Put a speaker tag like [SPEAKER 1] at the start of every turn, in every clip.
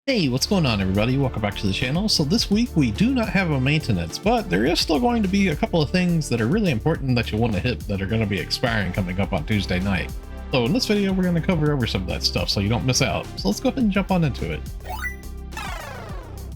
[SPEAKER 1] Hey, what's going on everybody? Welcome back to the channel. So this week we do not have a maintenance, but there is still going to be a couple of things that are really important that you want to hit that are going to be expiring coming up on Tuesday night. So in this video, we're going to cover over some of that stuff so you don't miss out. So let's go ahead and jump on into it.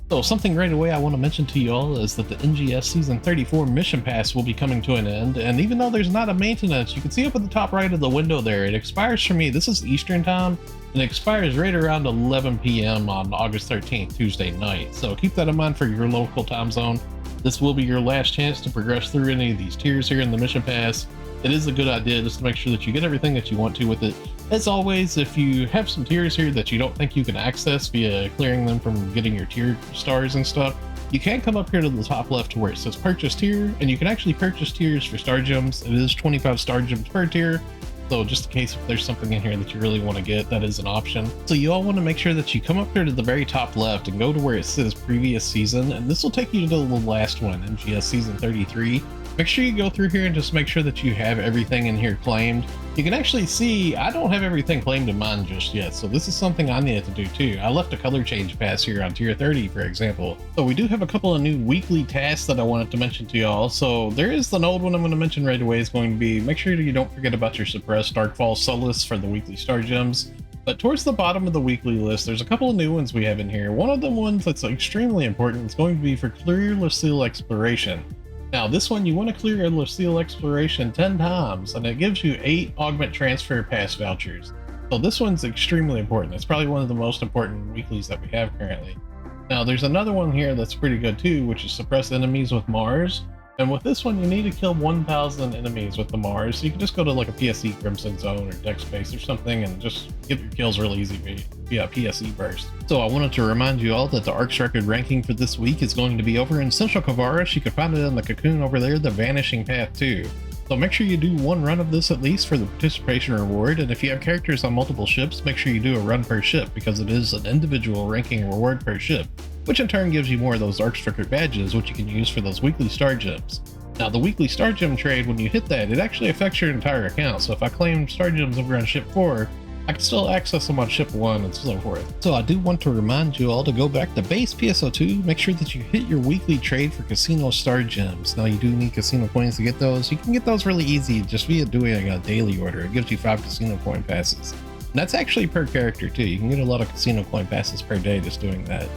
[SPEAKER 1] So something right away I want to mention to you all is that the NGS Season 34 Mission Pass will be coming to an end, and even though there's not a maintenance, you can see up at the top right of the window there, it expires for me, this is Eastern time, and it expires right around 11 p.m. on August 13th, Tuesday night. So keep that in mind for your local time zone. This will be your last chance to progress through any of these tiers here in the Mission Pass. It is a good idea just to make sure that you get everything that you want to with it. As always, if you have some tiers here that you don't think you can access via clearing them from getting your tier stars and stuff, you can come up here to the top left to where it says purchase tier, and you can actually purchase tiers for star gems. It is 25 star gems per tier. So just in case if there's something in here that you really want to get, that is an option. So you all want to make sure that you come up here to the very top left and go to where it says previous season, and this will take you to the last one, NGS Season 33. Make sure you go through here and just make sure that you have everything in here claimed. You can actually see I don't have everything claimed in mine just yet, so this is something I needed to do too. I left a color change pass here on tier 30, for example. So we do have a couple of new weekly tasks that I wanted to mention to y'all. So there is an old one I'm going to mention right away. Is going to be make sure you don't forget about your suppressed Darkfall Solace for the weekly star gems. But towards the bottom of the weekly list, there's a couple of new ones we have in here. One of the ones that's extremely important is going to be for Clear Lucille Exploration. Now this one, you want to clear a Lucille Exploration 10 times, and it gives you 8 Augment Transfer Pass vouchers. So this one's extremely important. It's probably one of the most important weeklies that we have currently. Now there's another one here that's pretty good too, which is Suppress Enemies with Mars. And with this one, you need to kill 1,000 enemies with the Mars. So you can just go to like a PSE Crimson Zone or Dex Space or something and just get your kills really easy via PSE burst. So I wanted to remind you all that the Arks record ranking for this week is going to be over in Central Kavaris. You can find it in the cocoon over there, the Vanishing path too. So make sure you do one run of this at least for the participation reward, and if you have characters on multiple ships, make sure you do a run per ship because it is an individual ranking reward per ship, which in turn gives you more of those Arks record badges, which you can use for those weekly star gems. Now the weekly star gem trade, when you hit that, it actually affects your entire account. So if I claim star gems over on ship 4, I can still access them on ship 1 and so forth. So I do want to remind you all to go back to base PSO2, make sure that you hit your weekly trade for casino star gems. Now you do need casino coins to get those. You can get those really easy just via doing a daily order. It gives you 5 casino coin passes. And that's actually per character too. You can get a lot of casino coin passes per day just doing that.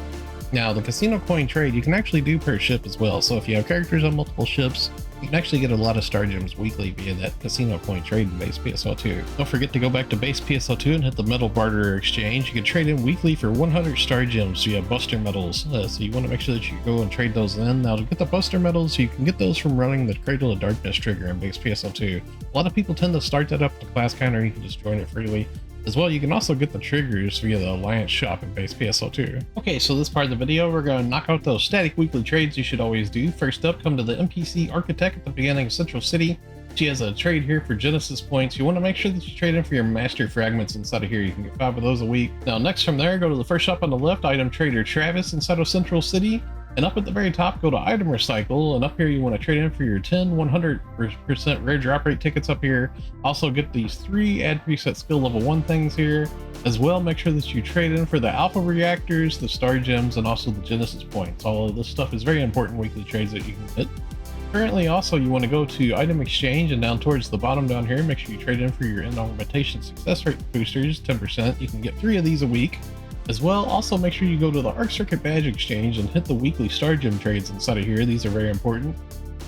[SPEAKER 1] Now the casino coin trade you can actually do per ship as well. So if you have characters on multiple ships, you can actually get a lot of star gems weekly via that casino coin trade in base PSO2. Don't forget to go back to base PSO2 and hit the metal barter exchange. You can trade in weekly for 100 star gems via buster medals. So you want to make sure that you go and trade those in. Now to get the buster medals, you can get those from running the Cradle of Darkness trigger in base PSO2. A lot of people tend to start that up to class counter. You can just join it freely. As well, you can also get the triggers via the Alliance shop in base PSO2. Okay, so this part of the video, we're going to knock out those static weekly trades you should always do. First up, come to the NPC Architect at the beginning of Central City. She has a trade here for Genesis points. You want to make sure that you trade in for your Master Fragments inside of here. You can get 5 of those a week. Now next from there, go to the first shop on the left, Item Trader Travis inside of Central City. And up at the very top, go to Item Recycle, and up here you want to trade in for your 10 100% rare drop rate tickets up here. Also get these 3 add preset skill level 1 things here. As well, make sure that you trade in for the Alpha Reactors, the Star Gems, and also the Genesis points. All of this stuff is very important weekly trades that you can get. Currently also you want to go to Item Exchange, and down towards the bottom down here, make sure you trade in for your Augmentation Success Rate boosters, 10%. You can get 3 of these a week. As well, also make sure you go to the Ark Circuit Badge Exchange and hit the weekly Star Gem trades inside of here. These are very important.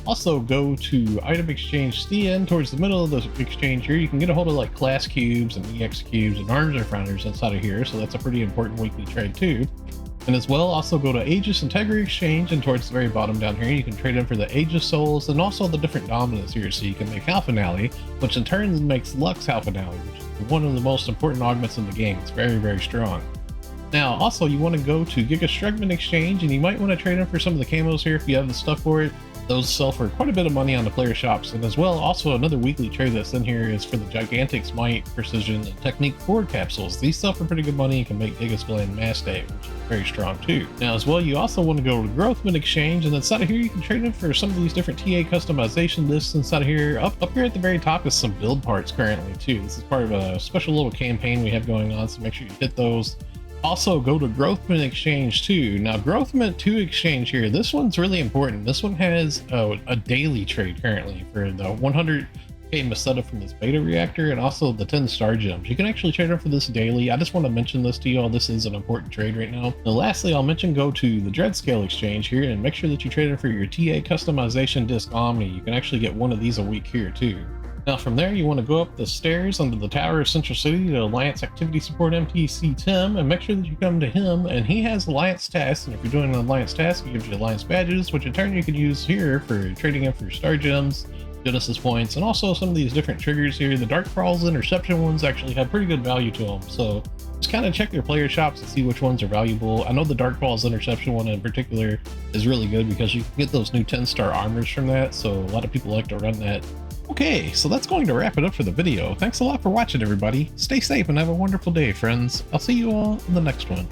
[SPEAKER 1] Also go to Item Exchange CN towards the middle of the exchange here. You can get a hold of like Class Cubes and EX Cubes and Arms Refiners inside of here, so that's a pretty important weekly trade too. And as well, also go to Aegis Integrity Exchange, and towards the very bottom down here, you can trade in for the Aegis Souls and also the different dominants here, so you can make Halfinale, which in turn makes Lux Halfinale, which is one of the most important augments in the game. It's very, very strong. Now, also, you want to go to Giga Strugman Exchange, and you might want to trade in for some of the camos here if you have the stuff for it. Those sell for quite a bit of money on the player shops. And as well, also another weekly trade that's in here is for the Gigantic Might, Precision, and Technique 4 capsules. These sell for pretty good money and can make Giga Splend Mass Day, which is very strong too. Now, as well, you also want to go to Growthman Exchange, and inside of here, you can trade in for some of these different TA customization lists inside of here. Up here at the very top is some build parts currently too. This is part of a special little campaign we have going on, so make sure you hit those. Also, go to Growth Mint Exchange too. Now, Growth Mint 2 Exchange here, this one's really important. This one has a daily trade currently for the 100k Masetta from this beta reactor and also the 10 star gems. You can actually trade them for this daily. I just want to mention this to y'all. This is an important trade right now. Now, lastly, I'll mention go to the Dreadscale Exchange here and make sure that you trade them for your TA Customization Disc Omni. You can actually get one of these a week here too. Now from there, you want to go up the stairs under the Tower of Central City to Alliance Activity Support MTC Tim and make sure that you come to him, and he has Alliance tasks, and if you're doing an Alliance task, he gives you Alliance badges, which in turn you could use here for trading in for Star Gems, Genesis points, and also some of these different triggers here. The Dark Crawls Interception ones actually have pretty good value to them, so just kind of check your player shops and see which ones are valuable. I know the Dark Crawls Interception one in particular is really good because you can get those new 10-star armors from that, so a lot of people like to run that. Okay, so that's going to wrap it up for the video. Thanks a lot for watching, everybody. Stay safe and have a wonderful day, friends. I'll see you all in the next one.